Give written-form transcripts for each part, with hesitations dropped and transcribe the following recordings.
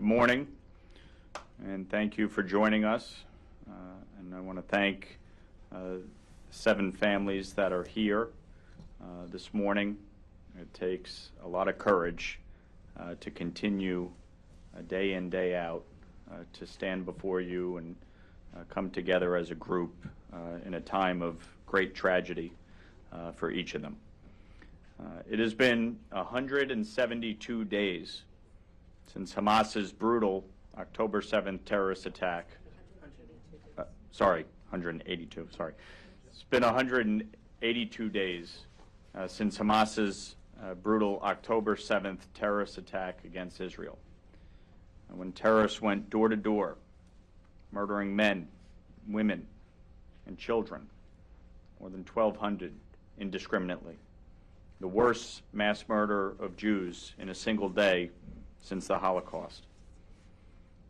morning, and thank you for joining us. And I want to thank 7 families that are here this morning. It takes a lot of courage to continue day in, day out, to stand before you and come together as a group in a time of great tragedy for each of them. It has been 172 days since Hamas's brutal October 7th terrorist attack. 182, sorry. It's been 182 days since Hamas's brutal October 7th terrorist attack against Israel. And when terrorists went door to door, murdering men, women, and children, more than 1,200 indiscriminately. The worst mass murder of Jews in a single day since the Holocaust.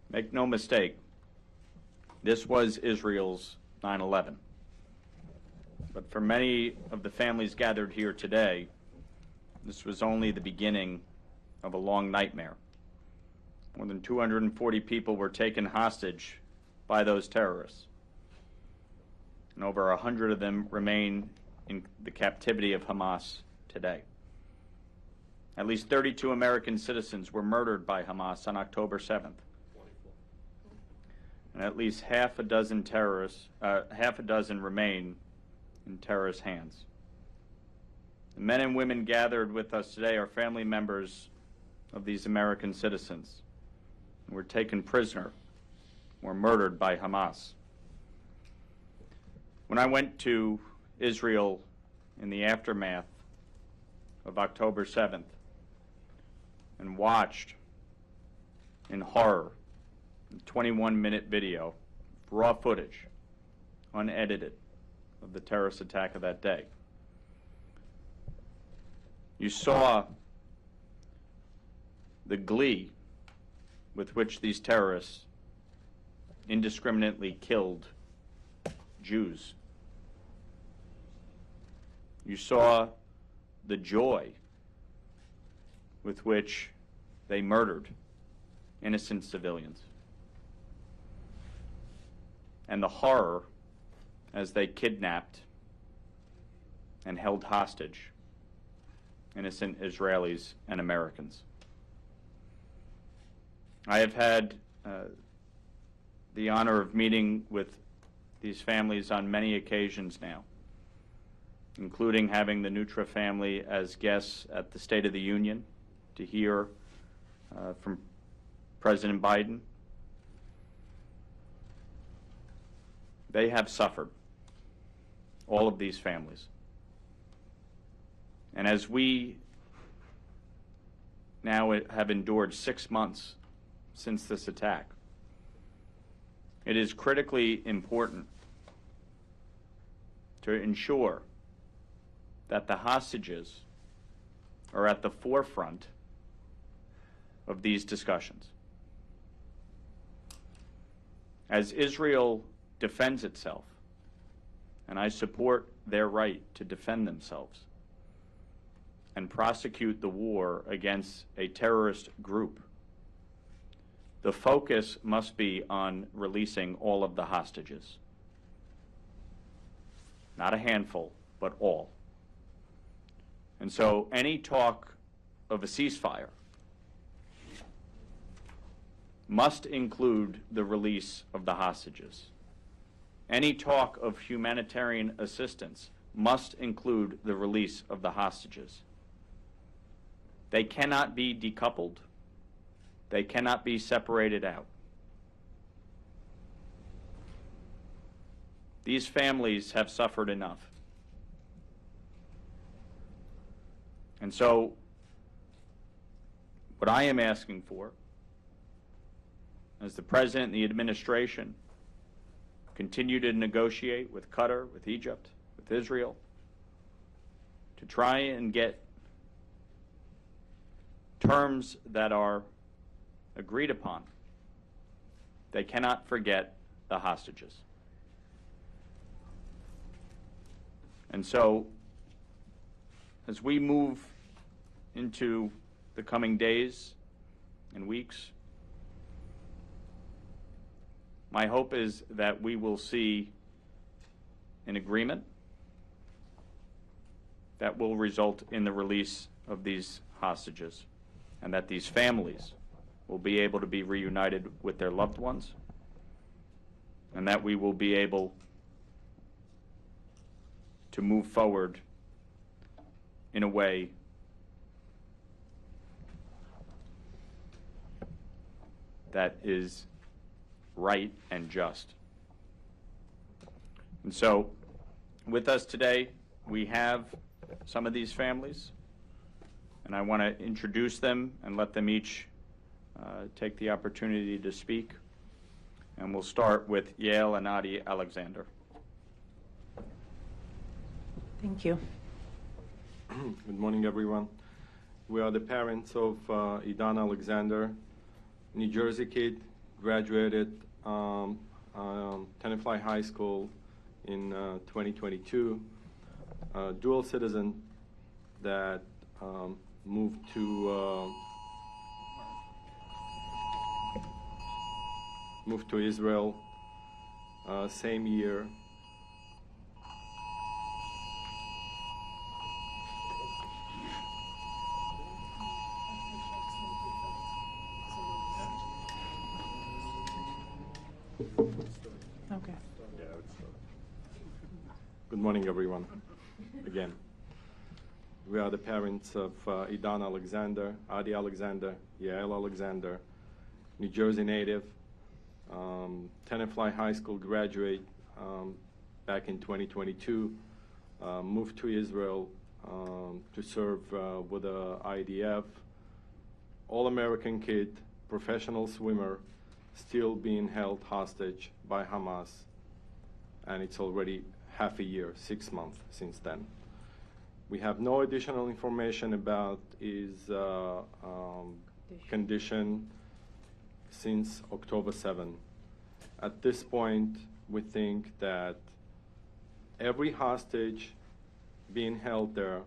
Make no mistake, this was Israel's 9/11. But for many of the families gathered here today, this was only the beginning of a long nightmare. More than 240 people were taken hostage by those terrorists, and over 100 of them remain in the captivity of Hamas today. At least 32 American citizens were murdered by Hamas on October 7th. And at least half a dozen remain in terrorist hands. The men and women gathered with us today are family members of these American citizens who were taken prisoner, were murdered by Hamas. When I went to Israel in the aftermath of October 7th and watched in horror a 21-minute video, raw footage, unedited, of the terrorist attack of that day, you saw the glee with which these terrorists indiscriminately killed Jews. You saw the joy with which they murdered innocent civilians, and the horror as they kidnapped and held hostage innocent Israelis and Americans. I have had the honor of meeting with these families on many occasions now, including having the Nutra family as guests at the State of the Union to hear from President Biden. They have suffered, all of these families. And as we now have endured 6 months since this attack, it is critically important to ensure that the hostages are at the forefront of these discussions. As Israel defends itself, and I support their right to defend themselves and prosecute the war against a terrorist group, the focus must be on releasing all of the hostages. Not a handful, but all. And so any talk of a ceasefire must include the release of the hostages. Any talk of humanitarian assistance must include the release of the hostages. They cannot be decoupled. They cannot be separated out. These families have suffered enough. And so, what I am asking for, as the President and the administration continue to negotiate with Qatar, with Egypt, with Israel, to try and get terms that are agreed upon, they cannot forget the hostages. And so, as we move into the coming days and weeks, My hope is that we will see an agreement that will result in the release of these hostages, and that these families will be able to be reunited with their loved ones, and that we will be able to move forward in a way that is right and just. And so, with us today, we have some of these families, and I want to introduce them and let them each take the opportunity to speak. And we'll start with Yael and Adi Alexander. Thank you. Good morning, everyone. We are the parents of Idan Alexander, New Jersey kid, graduated Tenafly High School in 2022, dual citizen that moved to Israel same year. Okay. Good morning, everyone. Again, we are the parents of Idan Alexander, Adi Alexander, Yael Alexander, New Jersey native, Tenafly High School graduate back in 2022, moved to Israel to serve with the IDF, all-American kid, professional swimmer, still being held hostage by Hamas, and it's already half a year, 6 months since then. We have no additional information about his condition since October 7. At this point, we think that every hostage being held there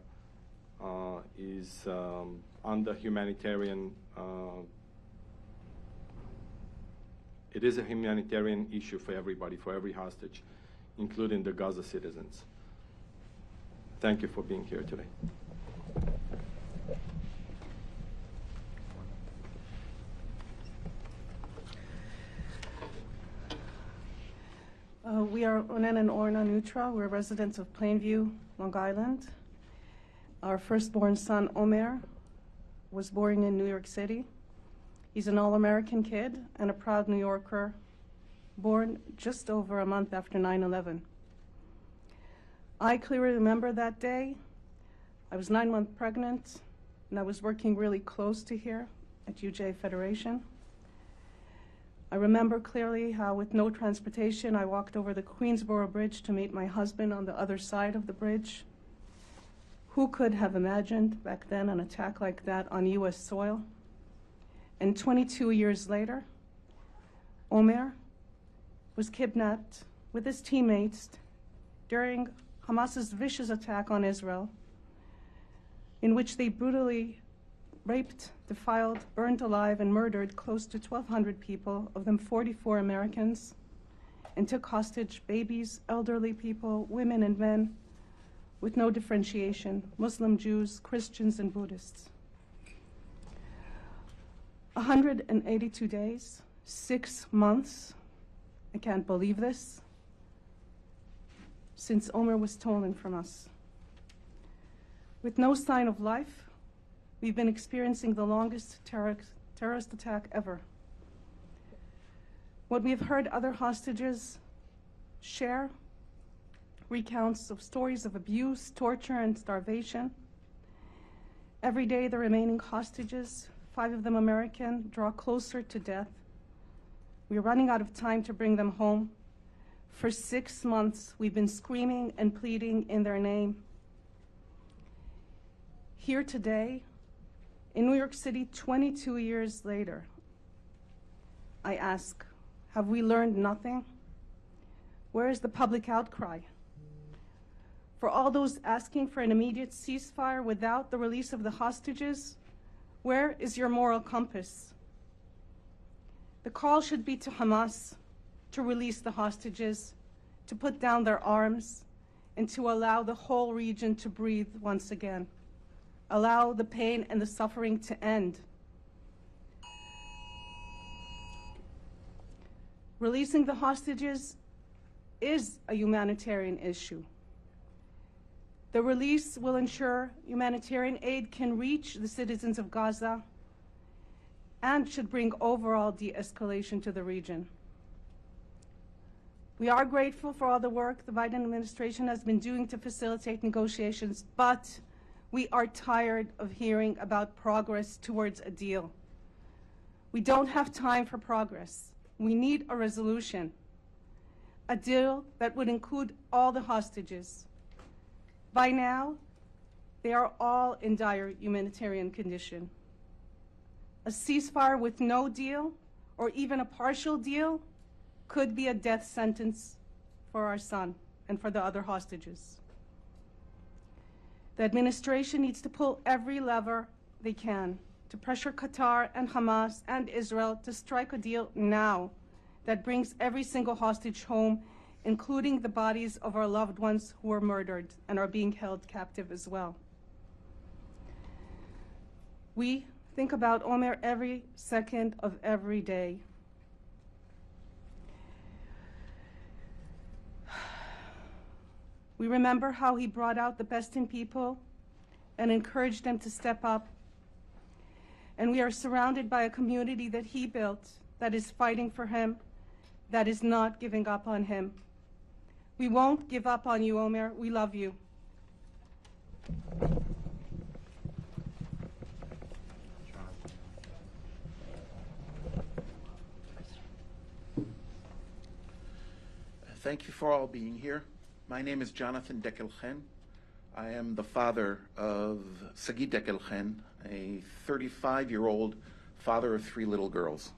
is under humanitarian. It is a humanitarian issue for everybody, for every hostage, including the Gaza citizens. Thank you for being here today. We are Onen and Orna Nutra. We're residents of Plainview, Long Island. Our firstborn son, Omer, was born in New York City. He's an all-American kid and a proud New Yorker, born just over a month after 9/11. I clearly remember that day. I was 9 months pregnant, and I was working really close to here at UJ Federation. I remember clearly how, with no transportation, I walked over the Queensboro Bridge to meet my husband on the other side of the bridge. Who could have imagined back then an attack like that on U.S. soil? And 22 years later, Omer was kidnapped with his teammates during Hamas's vicious attack on Israel, in which they brutally raped, defiled, burned alive, and murdered close to 1,200 people, of them 44 Americans, and took hostage babies, elderly people, women and men, with no differentiation, Muslim, Jews, Christians, and Buddhists. 182 days, 6 months, I can't believe this, since Omer was stolen from us. With no sign of life, we've been experiencing the longest terrorist attack ever. What we've heard other hostages share recounts of stories of abuse, torture, and starvation. Every day, the remaining hostages, 5 of them American, draw closer to death. We're running out of time to bring them home. For 6 months, we've been screaming and pleading in their name. Here today, in New York City, 22 years later, I ask, have we learned nothing? Where is the public outcry? For all those asking for an immediate ceasefire without the release of the hostages, where is your moral compass? The call should be to Hamas, to release the hostages, to put down their arms, and to allow the whole region to breathe once again. Allow the pain and the suffering to end. Releasing the hostages is a humanitarian issue. The release will ensure humanitarian aid can reach the citizens of Gaza and should bring overall de-escalation to the region. We are grateful for all the work the Biden administration has been doing to facilitate negotiations, but we are tired of hearing about progress towards a deal. We don't have time for progress. We need a resolution, a deal that would include all the hostages. By now, they are all in dire humanitarian condition. A ceasefire with no deal, or even a partial deal, could be a death sentence for our son and for the other hostages. The administration needs to pull every lever they can to pressure Qatar and Hamas and Israel to strike a deal now that brings every single hostage home, including the bodies of our loved ones who were murdered and are being held captive as well. We think about Omer every second of every day. We remember how he brought out the best in people and encouraged them to step up. And we are surrounded by a community that he built that is fighting for him, that is not giving up on him. We won't give up on you, Omer. We love you. Thank you for all being here. My name is Jonathan Dekelchen. I am the father of Sagi Dekelchen, a 35-year-old father of 3 little girls.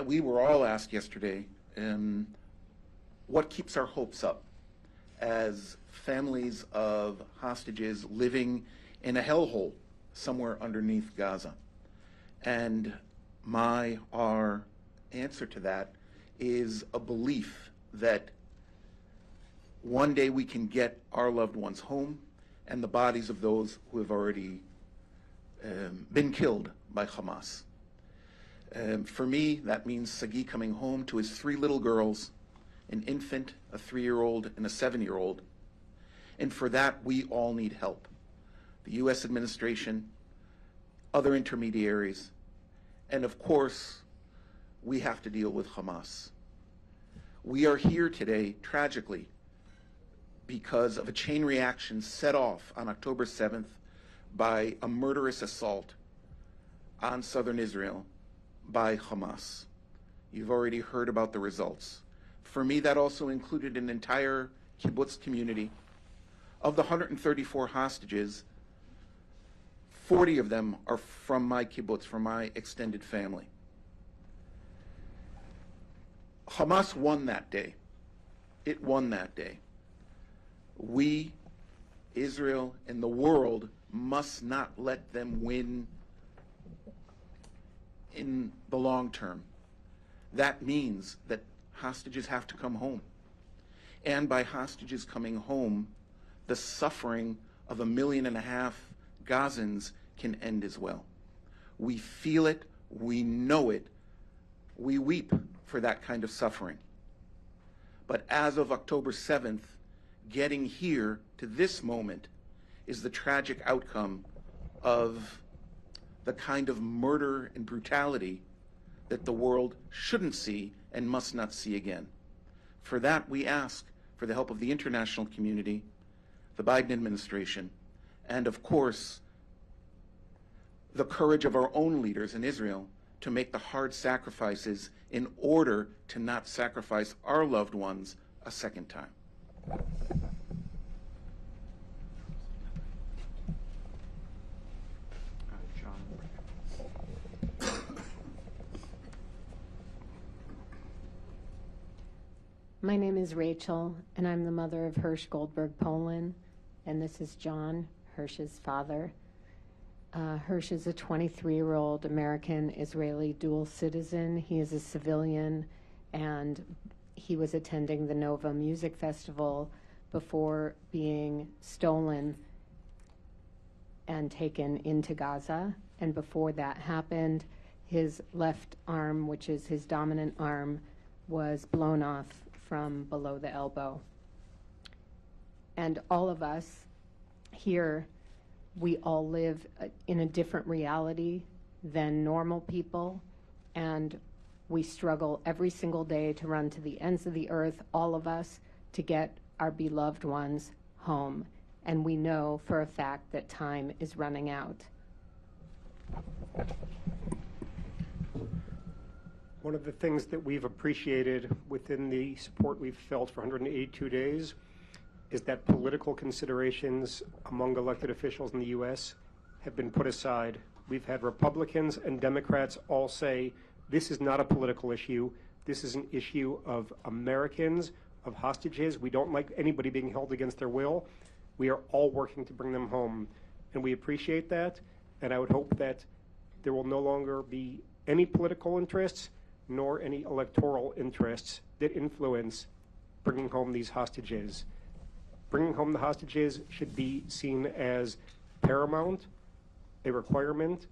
We were all asked yesterday, what keeps our hopes up as families of hostages living in a hellhole somewhere underneath Gaza? And our answer to that is a belief that one day we can get our loved ones home and the bodies of those who have already been killed by Hamas. For me, that means Sagi coming home to his 3 little girls, an infant, a 3-year-old, and a 7-year-old. And for that, we all need help. The U.S. administration, other intermediaries, and of course, we have to deal with Hamas. We are here today, tragically, because of a chain reaction set off on October 7th by a murderous assault on southern Israel by Hamas. You've already heard about the results. For me, that also included an entire kibbutz community. Of the 134 hostages, 40 of them are from my kibbutz, from my extended family. Hamas won that day. It won that day. We, Israel, and the world must not let them win in the long term. That means that hostages have to come home. And by hostages coming home, the suffering of 1.5 million Gazans can end as well. We feel it, we know it, we weep for that kind of suffering. But as of October 7th, getting here to this moment is the tragic outcome of the kind of murder and brutality that the world shouldn't see and must not see again. For that, we ask for the help of the international community, the Biden administration, and of course, the courage of our own leaders in Israel to make the hard sacrifices in order to not sacrifice our loved ones a second time. My name is Rachel, and I'm the mother of Hirsch Goldberg Poland, and this is John, Hirsch's father. Hirsch is a 23-year-old American-Israeli dual citizen. He is a civilian and he was attending the Nova Music Festival before being stolen and taken into Gaza. And before that happened, his left arm, which is his dominant arm, was blown off from below the elbow. And all of us here, we all live in a different reality than normal people, and we struggle every single day to run to the ends of the earth, all of us, to get our beloved ones home. And we know for a fact that time is running out. One of the things that we've appreciated within the support we've felt for 182 days is that political considerations among elected officials in the U.S. have been put aside. We've had Republicans and Democrats all say, this is not a political issue. This is an issue of Americans, of hostages. We don't like anybody being held against their will. We are all working to bring them home. And we appreciate that. And I would hope that there will no longer be any political interests nor any electoral interests that influence bringing home these hostages. Bringing home the hostages should be seen as paramount, a requirement,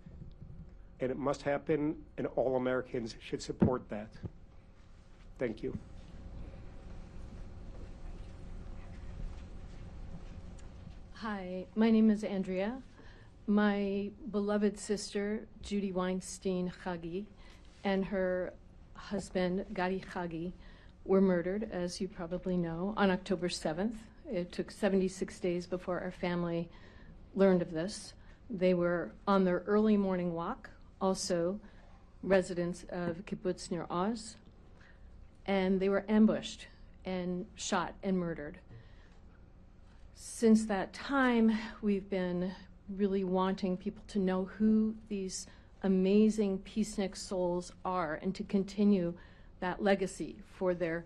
and it must happen, and all Americans should support that. Thank you. Hi, my name is Andrea. My beloved sister, Judy Weinstein Chagi, and her husband, Gadi Chagi, were murdered, as you probably know, on October 7th. It took 76 days before our family learned of this. They were on their early morning walk, also residents of Kibbutz Nir Oz, and they were ambushed and shot and murdered. Since that time, we've been really wanting people to know who these amazing peacenik souls are and to continue that legacy for their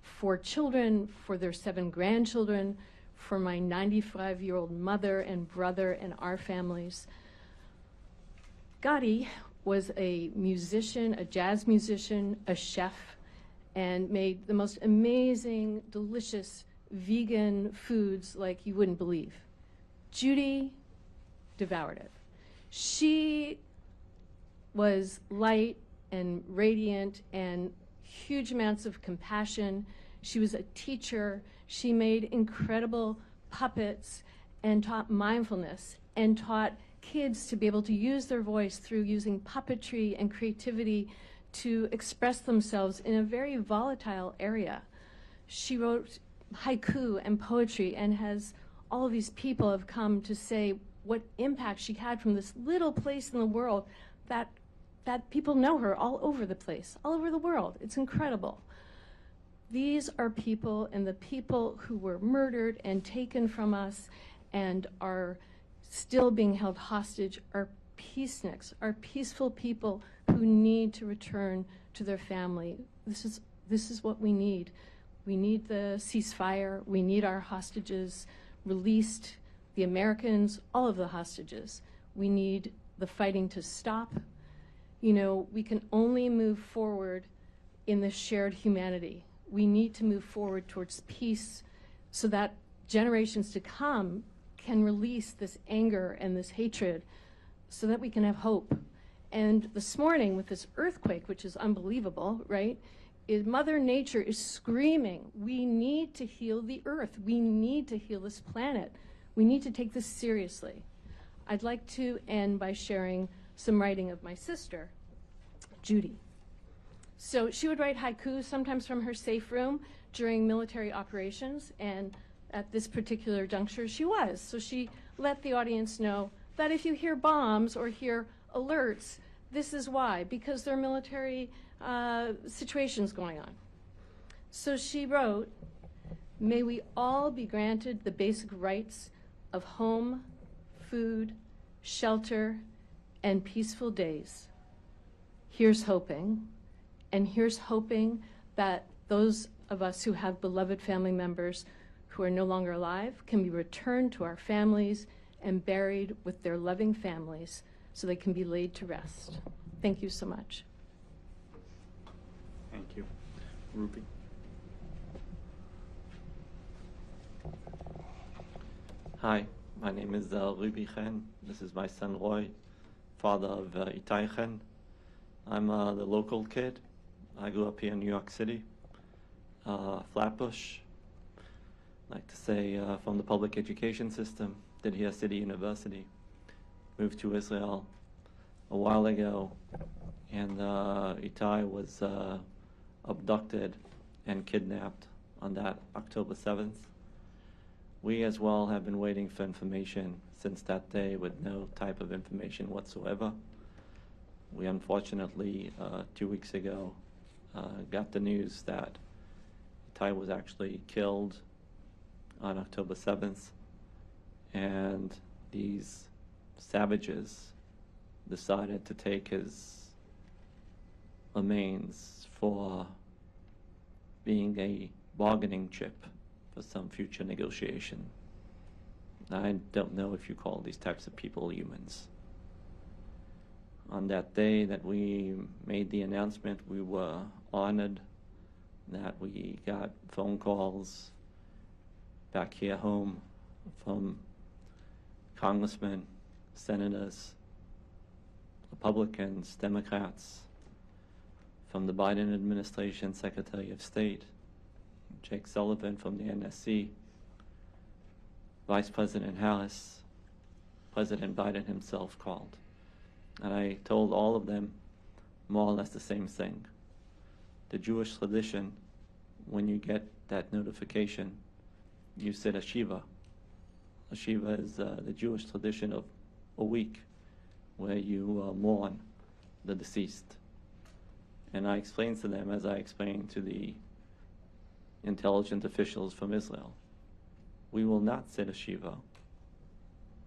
4 children, for their 7 grandchildren, for my 95-year-old mother and brother and our families. Gadi was a musician, a jazz musician, a chef, and made the most amazing, delicious vegan foods like you wouldn't believe. Judy devoured it. She was light and radiant and huge amounts of compassion. She was a teacher. She made incredible puppets and taught mindfulness and taught kids to be able to use their voice through using puppetry and creativity to express themselves in a very volatile area. She wrote haiku and poetry, and has all of these people have come to say what impact she had from this little place in the world that people know her all over the place, all over the world. It's incredible. These are people, and the people who were murdered and taken from us and are still being held hostage are peaceniks, are peaceful people who need to return to their family. This is what we need. We need the ceasefire. We need our hostages released, the Americans, all of the hostages. We need the fighting to stop. You know, we can only move forward in this shared humanity. We need to move forward towards peace so that generations to come can release this anger and this hatred so that we can have hope. And this morning with this earthquake, which is unbelievable, right? Mother Nature is screaming, we need to heal the earth. We need to heal this planet. We need to take this seriously. I'd like to end by sharing some writing of my sister, Judy. So she would write haiku sometimes from her safe room during military operations, and at this particular juncture she was. So she let the audience know that if you hear bombs or hear alerts, this is why, because there are military situations going on. So she wrote, "May we all be granted the basic rights of home, food, shelter, and peaceful days. Here's hoping, and here's hoping that those of us who have beloved family members who are no longer alive can be returned to our families and buried with their loving families so they can be laid to rest." Thank you so much. Thank you. Ruby. Hi, my name is Ruby Chen. This is my son Roy, father of Itai Chen. I'm the local kid. I grew up here in New York City, Flatbush. I like to say from the public education system, did here City University. Moved to Israel a while ago, and Itai was abducted and kidnapped on that October 7th. We as well have been waiting for information since that day with no type of information whatsoever. We unfortunately, 2 weeks ago, got the news that Itai was actually killed on October 7th, and these savages decided to take his remains for being a bargaining chip for some future negotiation. I don't know if you call these types of people humans. On that day that we made the announcement, we were honored that we got phone calls back here home from congressmen, senators, Republicans, Democrats, from the Biden administration, Secretary of State, Jake Sullivan from the NSC, Vice President Harris, President Biden himself called. And I told all of them more or less the same thing. The Jewish tradition, when you get that notification, you sit a Shiva. A Shiva is the Jewish tradition of a week where you mourn the deceased. And I explained to them, as I explained to the intelligent officials from Israel, we will not sit a Shiva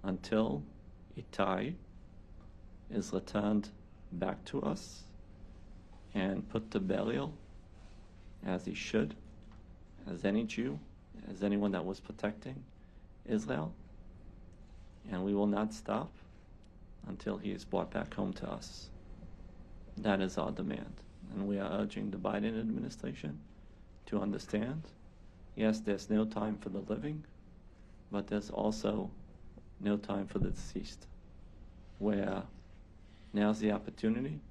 until Itai is returned back to us and put to burial as he should, as any Jew, as anyone that was protecting Israel. And we will not stop until he is brought back home to us. That is our demand. And we are urging the Biden administration to understand, yes, there's no time for the living, but there's also no time for the deceased, where now's the opportunity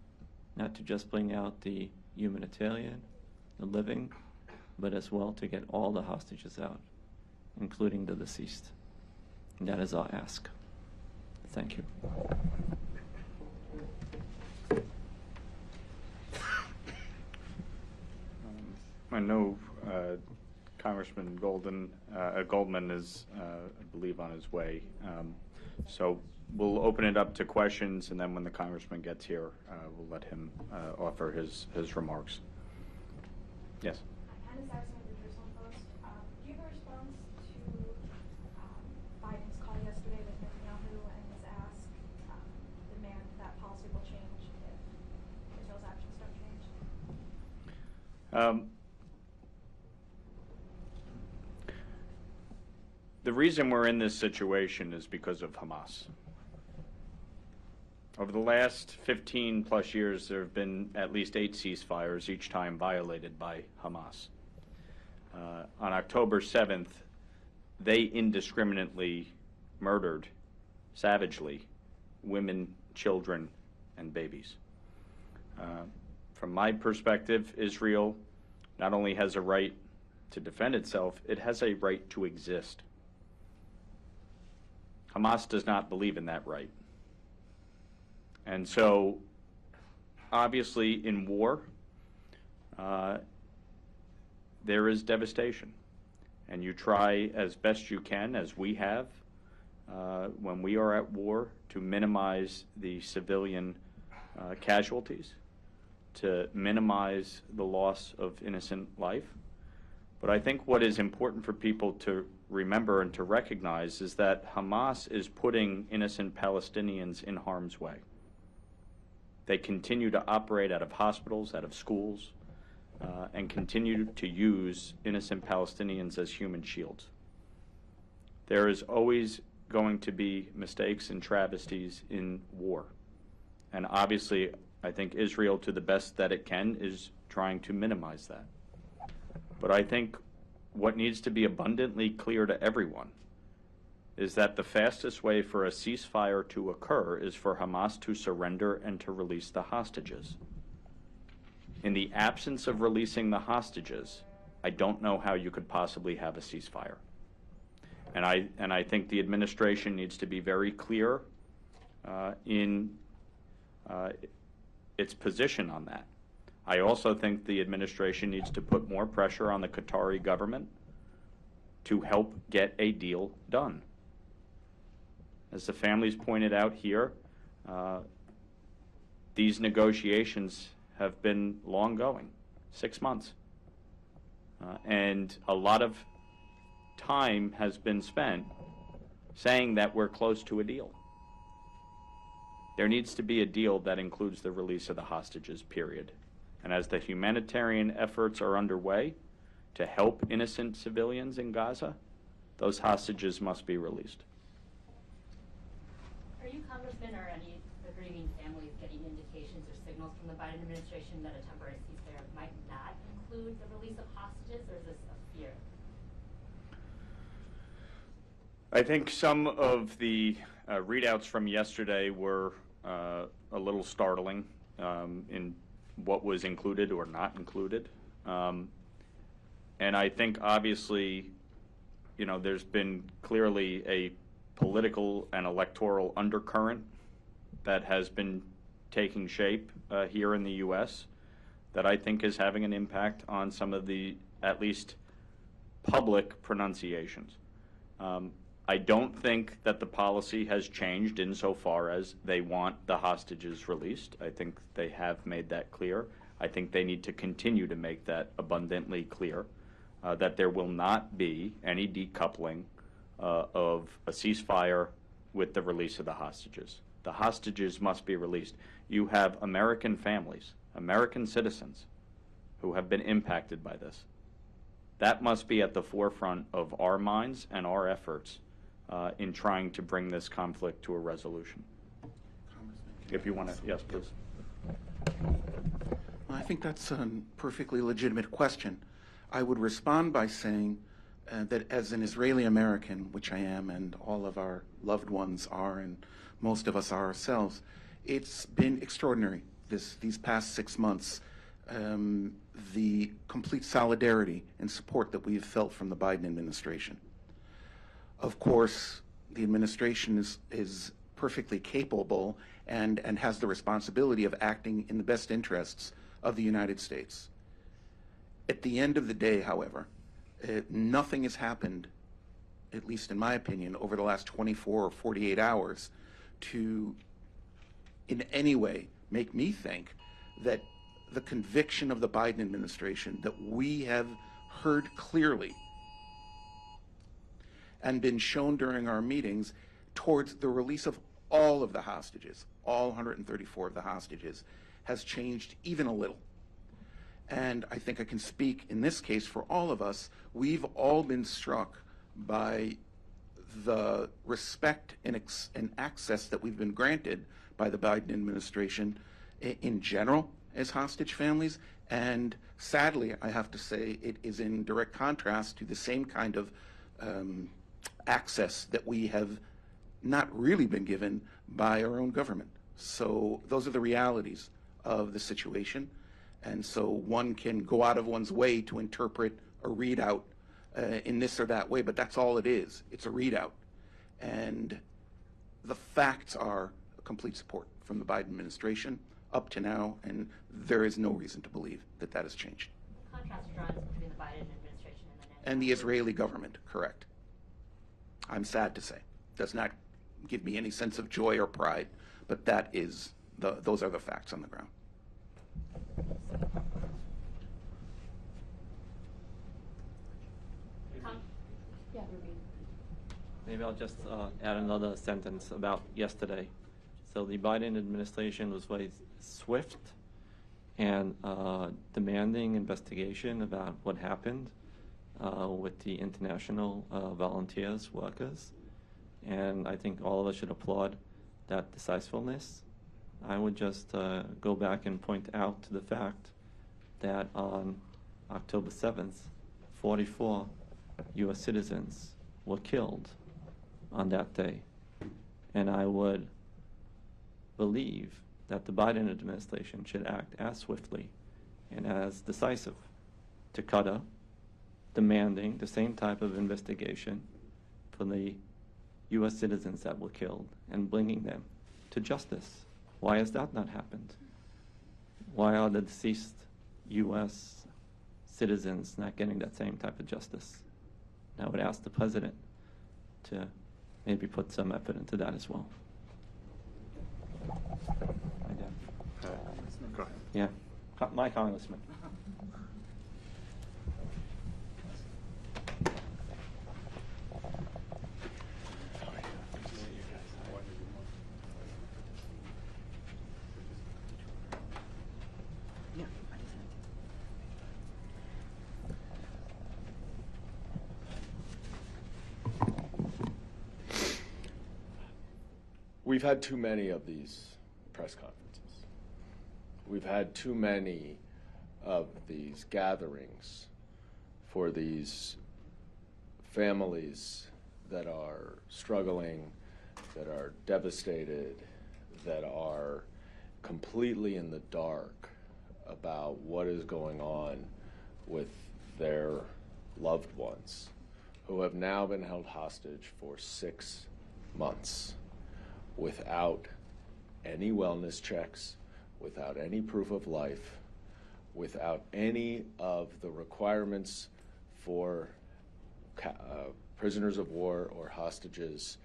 not to just bring out the humanitarian, the living, but as well to get all the hostages out, including the deceased. And that is our ask. Thank you. I know Congressman Goldman is, I believe, on his way. So we'll open it up to questions, and then when the congressman gets here, we'll let him offer his remarks. Yes. Hannah Saxon of the Jerusalem Post. Do you have a response to Biden's call yesterday with Netanyahu and his ask, demand that policy will change if Israel's actions don't change? The reason we're in this situation is because of Hamas. Over the last 15 plus years, there have been at least 8 ceasefires, each time violated by Hamas. On October 7th, they indiscriminately murdered, savagely, women, children, and babies. From my perspective, Israel not only has a right to defend itself, it has a right to exist. Hamas does not believe in that right. And so, obviously, in war, there is devastation. And you try as best you can, as we have, when we are at war, to minimize the civilian casualties, to minimize the loss of innocent life. But I think what is important for people to remember and to recognize is that Hamas is putting innocent Palestinians in harm's way. They continue to operate out of hospitals, out of schools, and continue to use innocent Palestinians as human shields. There is always going to be mistakes and travesties in war. And obviously, I think Israel, to the best that it can, is trying to minimize that. But I think what needs to be abundantly clear to everyone is that the fastest way for a ceasefire to occur is for Hamas to surrender and to release the hostages. In the absence of releasing the hostages, I don't know how you could possibly have a ceasefire. And I think the administration needs to be very clear in its position on that. I also think the administration needs to put more pressure on the Qatari government to help get a deal done. As the families pointed out here, these negotiations have been long going, 6 months. And a lot of time has been spent saying that we're close to a deal. There needs to be a deal that includes the release of the hostages, period. And as the humanitarian efforts are underway to help innocent civilians in Gaza, those hostages must be released. Are you, Congressman, or any of the grieving families getting indications or signals from the Biden administration that a temporary ceasefire might not include the release of hostages, or is this a fear? I think some of the readouts from yesterday were a little startling in what was included or not included. And I think obviously, you know, there's been clearly a political and electoral undercurrent that has been taking shape here in the U.S. that I think is having an impact on some of the, at least, public pronunciations. I don't think that the policy has changed insofar as they want the hostages released. I think they have made that clear. I think they need to continue to make that abundantly clear, that there will not be any decoupling of a ceasefire with the release of the hostages. The hostages must be released. You have American families, American citizens, who have been impacted by this. That must be at the forefront of our minds and our efforts in trying to bring this conflict to a resolution. If you want to, yes, please. I think that's a perfectly legitimate question. I would respond by saying that as an Israeli American, which I am, and all of our loved ones are, and most of us are ourselves, it's been extraordinary these past 6 months. The complete solidarity and support that we've felt from the Biden administration. Of course, the administration is perfectly capable and has the responsibility of acting in the best interests of the United States. At the end of the day, however, nothing has happened, at least in my opinion, over the last 24 or 48 hours to in any way make me think that the conviction of the Biden administration that we have heard clearly and been shown during our meetings towards the release of all of the hostages, all 134 of the hostages, has changed even a little. And I think I can speak in this case for all of us. We've all been struck by the respect and access that we've been granted by the Biden administration in general as hostage families. And sadly, I have to say, it is in direct contrast to the same kind of access that we have not really been given by our own government. So those are the realities of the situation. And so one can go out of one's way to interpret a readout in this or that way, but that's all it is. It's a readout. And the facts are complete support from the Biden administration up to now, and there is no reason to believe that that has changed. Contrast drawn between the Biden administration and the Israeli government, correct. I'm sad to say. Does not give me any sense of joy or pride, but that is those are the facts on the ground. Yeah. Maybe I'll just add another sentence about yesterday. So the Biden administration was very swift and demanding investigation about what happened with the international volunteers, workers. And I think all of us should applaud that decisiveness. I would just go back and point out to the fact that on October 7th, 44 U.S. citizens were killed on that day. And I would believe that the Biden administration should act as swiftly and as decisive to Qatar, demanding the same type of investigation for the U.S. citizens that were killed and bringing them to justice. Why has that not happened? Why are the deceased U.S. citizens not getting that same type of justice? And I would ask the president to maybe put some effort into that as well. Go ahead. Yeah, my congressman. We've had too many of these press conferences. We've had too many of these gatherings for these families that are struggling, that are devastated, that are completely in the dark about what is going on with their loved ones who have now been held hostage for 6 months without any wellness checks, without any proof of life, without any of the requirements for prisoners of war or hostages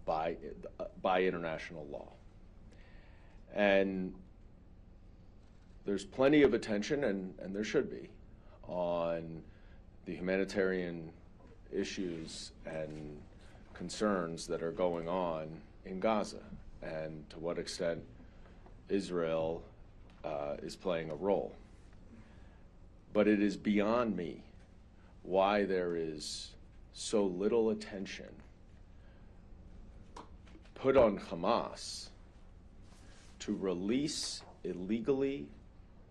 by international law. And there's plenty of attention, and there should be, on the humanitarian issues and concerns that are going on in Gaza, and to what extent Israel is playing a role. But it is beyond me why there is so little attention put on Hamas to release illegally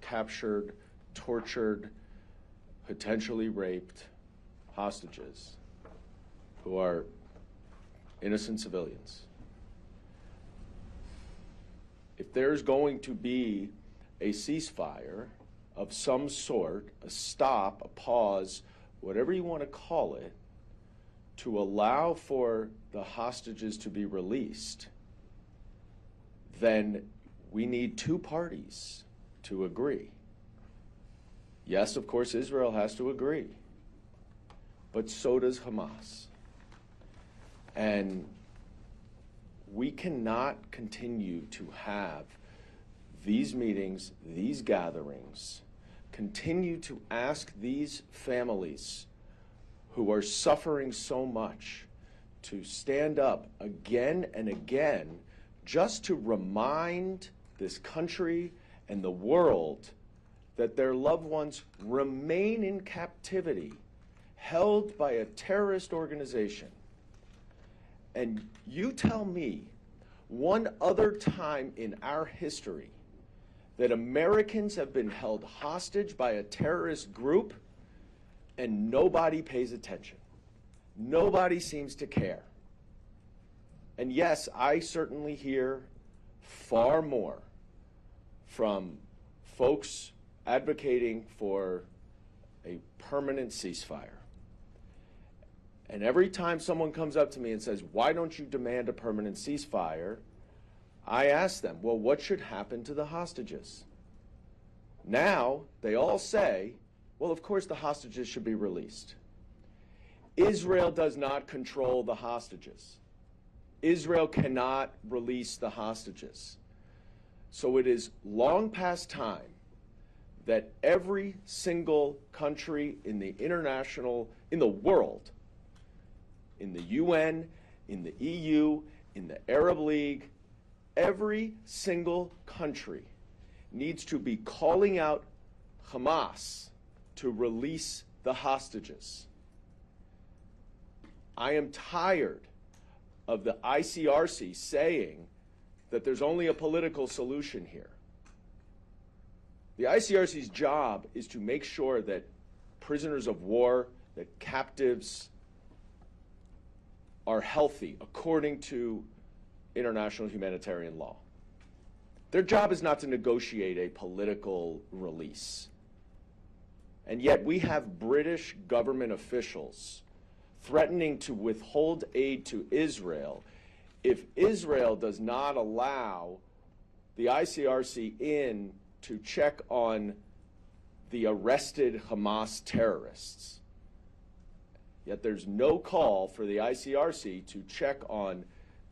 captured, tortured, potentially raped hostages who are innocent civilians. If there's going to be a ceasefire of some sort, a stop, a pause, whatever you want to call it, to allow for the hostages to be released, then we need two parties to agree. Yes, of course, Israel has to agree, but so does Hamas. And we cannot continue to have these meetings, these gatherings, continue to ask these families who are suffering so much to stand up again and again just to remind this country and the world that their loved ones remain in captivity, held by a terrorist organization. And you tell me one other time in our history that Americans have been held hostage by a terrorist group and nobody pays attention. Nobody seems to care. And yes, I certainly hear far more from folks advocating for a permanent ceasefire. And every time someone comes up to me and says, why don't you demand a permanent ceasefire? I ask them, well, what should happen to the hostages? Now, they all say, well, of course the hostages should be released. Israel does not control the hostages. Israel cannot release the hostages. So it is long past time that every single country in the world, in the UN, in the EU, in the Arab League, every single country needs to be calling out Hamas to release the hostages. I am tired of the ICRC saying that there's only a political solution here. The ICRC's job is to make sure that prisoners of war, that captives are healthy according to international humanitarian law. Their job is not to negotiate a political release. And yet we have British government officials threatening to withhold aid to Israel if Israel does not allow the ICRC in to check on the arrested Hamas terrorists. Yet there's no call for the ICRC to check on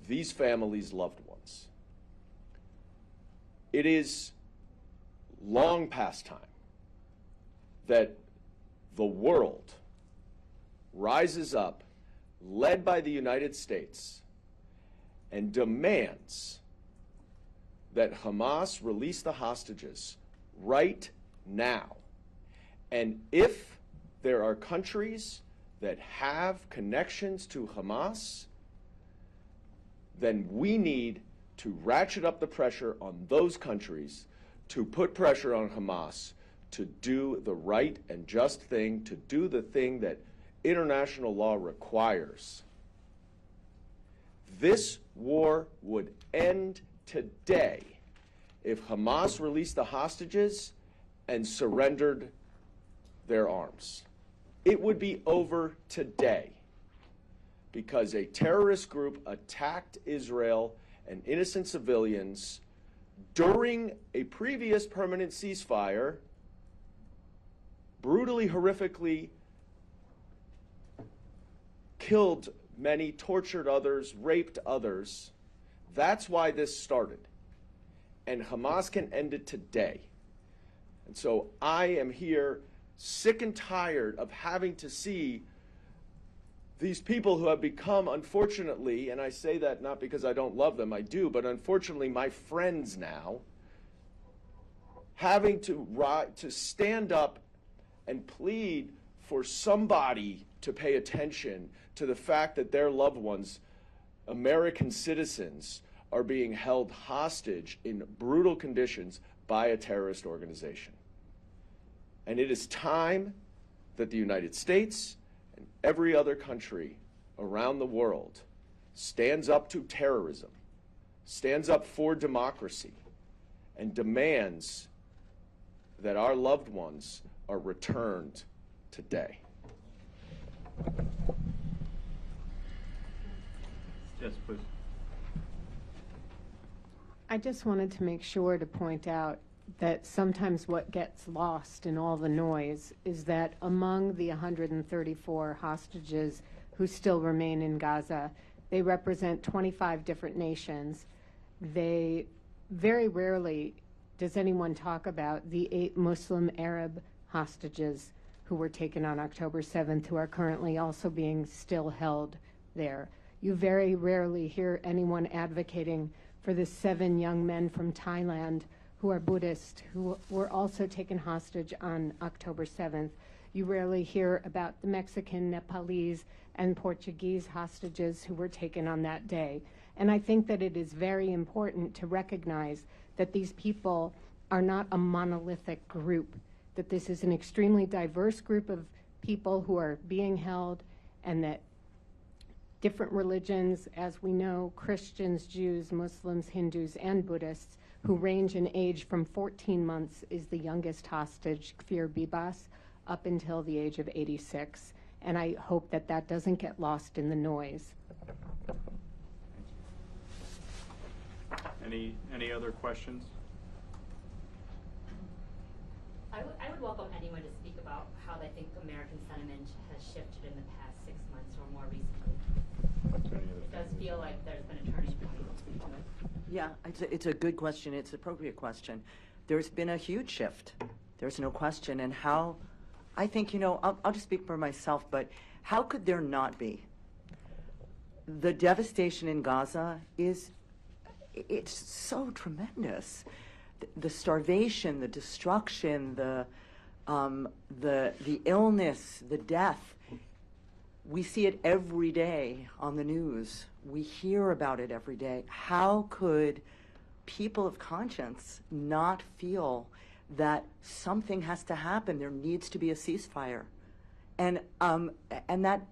these families' loved ones. It is long past time that the world rises up, led by the United States, and demands that Hamas release the hostages right now. And if there are countries that have connections to Hamas, then we need to ratchet up the pressure on those countries to put pressure on Hamas to do the right and just thing, to do the thing that international law requires. This war would end today if Hamas released the hostages and surrendered their arms. It would be over today because a terrorist group attacked Israel and innocent civilians during a previous permanent ceasefire, brutally, horrifically killed many, tortured others, raped others. That's why this started. And Hamas can end it today. And so I am here sick and tired of having to see these people who have become, unfortunately, and I say that not because I don't love them, I do, but unfortunately my friends now, having to stand up and plead for somebody to pay attention to the fact that their loved ones, American citizens, are being held hostage in brutal conditions by a terrorist organization. And it is time that the United States and every other country around the world stands up to terrorism, stands up for democracy, and demands that our loved ones are returned today. Yes, please. I just wanted to make sure to point out that sometimes what gets lost in all the noise is that among the 134 hostages who still remain in Gaza, they represent 25 different nations. They very rarely does anyone talk about the 8 Muslim Arab hostages who were taken on October 7th, who are currently also being still held there. You very rarely hear anyone advocating for the 7 young men from Thailand who are Buddhist, who were also taken hostage on October 7th. You rarely hear about the Mexican, Nepalese, and Portuguese hostages who were taken on that day. And I think that it is very important to recognize that these people are not a monolithic group, that this is an extremely diverse group of people who are being held, and that different religions, as we know, Christians, Jews, Muslims, Hindus, and Buddhists, who range in age from 14 months is the youngest hostage, Kfir Bibas, up until the age of 86. And I hope that that doesn't get lost in the noise. Any other questions? I would welcome anyone to speak about how they think American sentiment has shifted in the past 6 months or more recently. It does feel like there's been a turning point. Yeah, it's a good question. It's an appropriate question. There's been a huge shift. There's no question. And how, I think, I'll just speak for myself, but how could there not be? The devastation in Gaza it's so tremendous. The starvation, the destruction, the illness, the death. We see it every day on the news. We hear about it every day. How could people of conscience not feel that something has to happen? There needs to be a ceasefire. And that,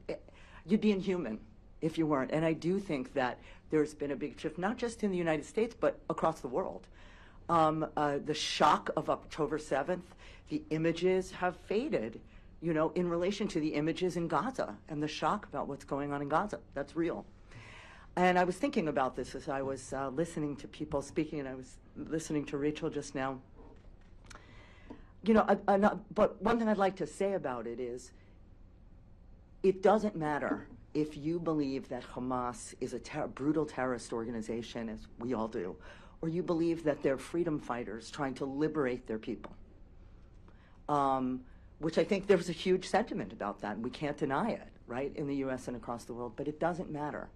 you'd be inhuman if you weren't. And I do think that there's been a big shift, not just in the United States, but across the world. The shock of October 7th, the images have faded, you know, in relation to the images in Gaza and the shock about what's going on in Gaza. That's real. And I was thinking about this as I was listening to people speaking, and I was listening to Rachel just now. You know, but one thing I'd like to say about it is, it doesn't matter if you believe that Hamas is a brutal terrorist organization, as we all do, or you believe that they're freedom fighters trying to liberate their people, which I think there's a huge sentiment about that, and we can't deny it, right, in the U.S. and across the world. But it doesn't matter,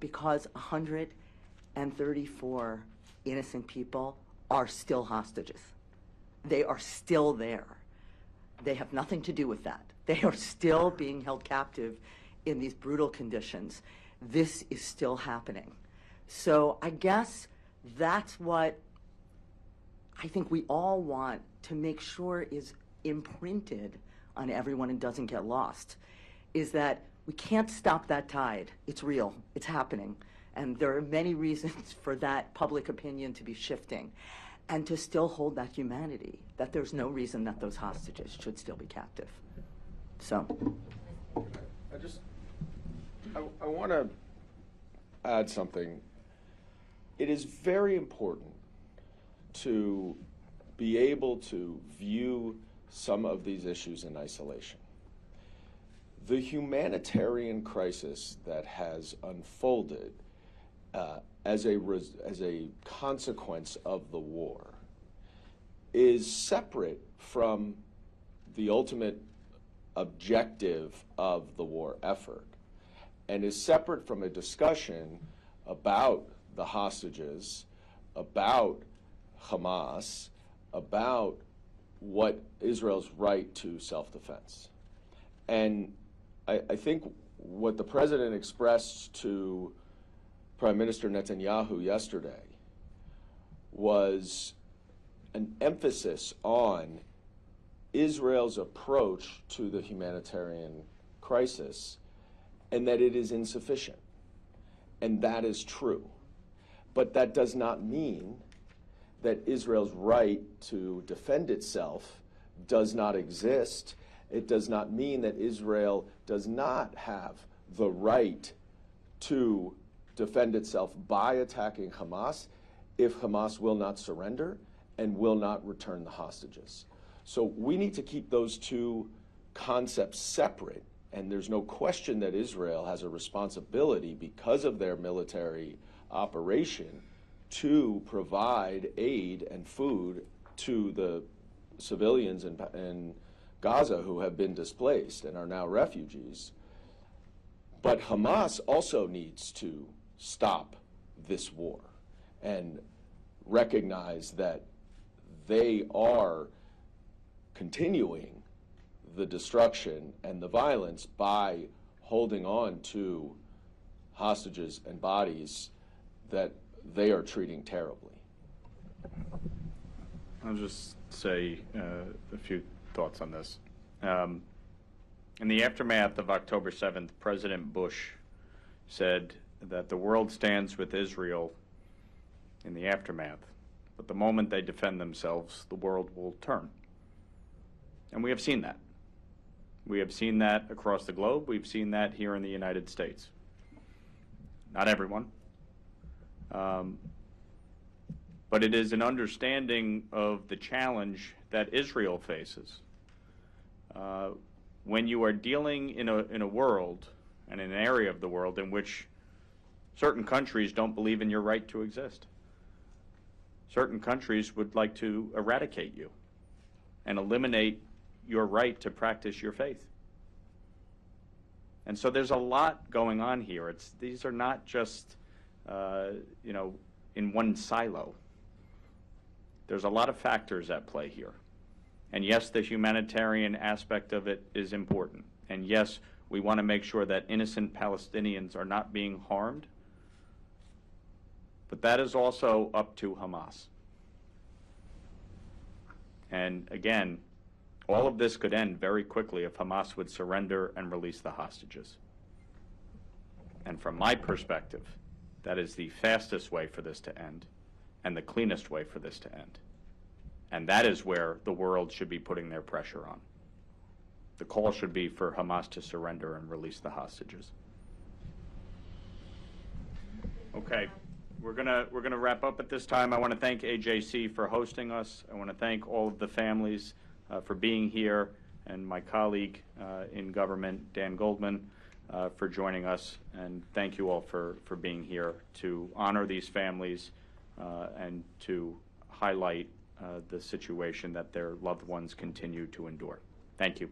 because 134 innocent people are still hostages. They are still there. They have nothing to do with that. They are still being held captive in these brutal conditions. This is still happening. So I guess that's what I think we all want to make sure is imprinted on everyone and doesn't get lost, is that we can't stop that tide. It's real. It's happening. And there are many reasons for that public opinion to be shifting, and to still hold that humanity, that there's no reason that those hostages should still be captive. So. I want to add something. It is very important to be able to view some of these issues in isolation. The humanitarian crisis that has unfolded as a consequence of the war is separate from the ultimate objective of the war effort, and is separate from a discussion about the hostages, about Hamas, about what Israel's right to self-defense. And I think what the president expressed to Prime Minister Netanyahu yesterday was an emphasis on Israel's approach to the humanitarian crisis, and that it is insufficient. And that is true. But that does not mean that Israel's right to defend itself does not exist. It does not mean that Israel does not have the right to defend itself by attacking Hamas if Hamas will not surrender and will not return the hostages. So we need to keep those two concepts separate, and there's no question that Israel has a responsibility because of their military operation to provide aid and food to the civilians in Gaza who have been displaced and are now refugees. But Hamas also needs to stop this war and recognize that they are continuing the destruction and the violence by holding on to hostages and bodies that they are treating terribly. I'll just say a few thoughts on this. In the aftermath of October 7th, President Bush said that the world stands with Israel in the aftermath, but the moment they defend themselves, the world will turn. And we have seen that. We have seen that across the globe. We've seen that here in the United States. Not everyone. But it is an understanding of the challenge that Israel faces. When you are dealing in a world and in an area of the world in which certain countries don't believe in your right to exist. Certain countries would like to eradicate you and eliminate your right to practice your faith. And so there's a lot going on here. These are not just, in one silo. There's a lot of factors at play here. And yes, the humanitarian aspect of it is important. And yes, we want to make sure that innocent Palestinians are not being harmed. But that is also up to Hamas. And again, All of this could end very quickly if Hamas would surrender and release the hostages. And from my perspective, that is the fastest way for this to end and the cleanest way for this to end. And that is where the world should be putting their pressure on. The call should be for Hamas to surrender and release the hostages. Okay, we're gonna wrap up at this time. I want to thank AJC for hosting us. I want to thank all of the families for being here, and my colleague in government, Dan Goldman, for joining us. And thank you all for being here to honor these families and to highlight the situation that their loved ones continue to endure. Thank you.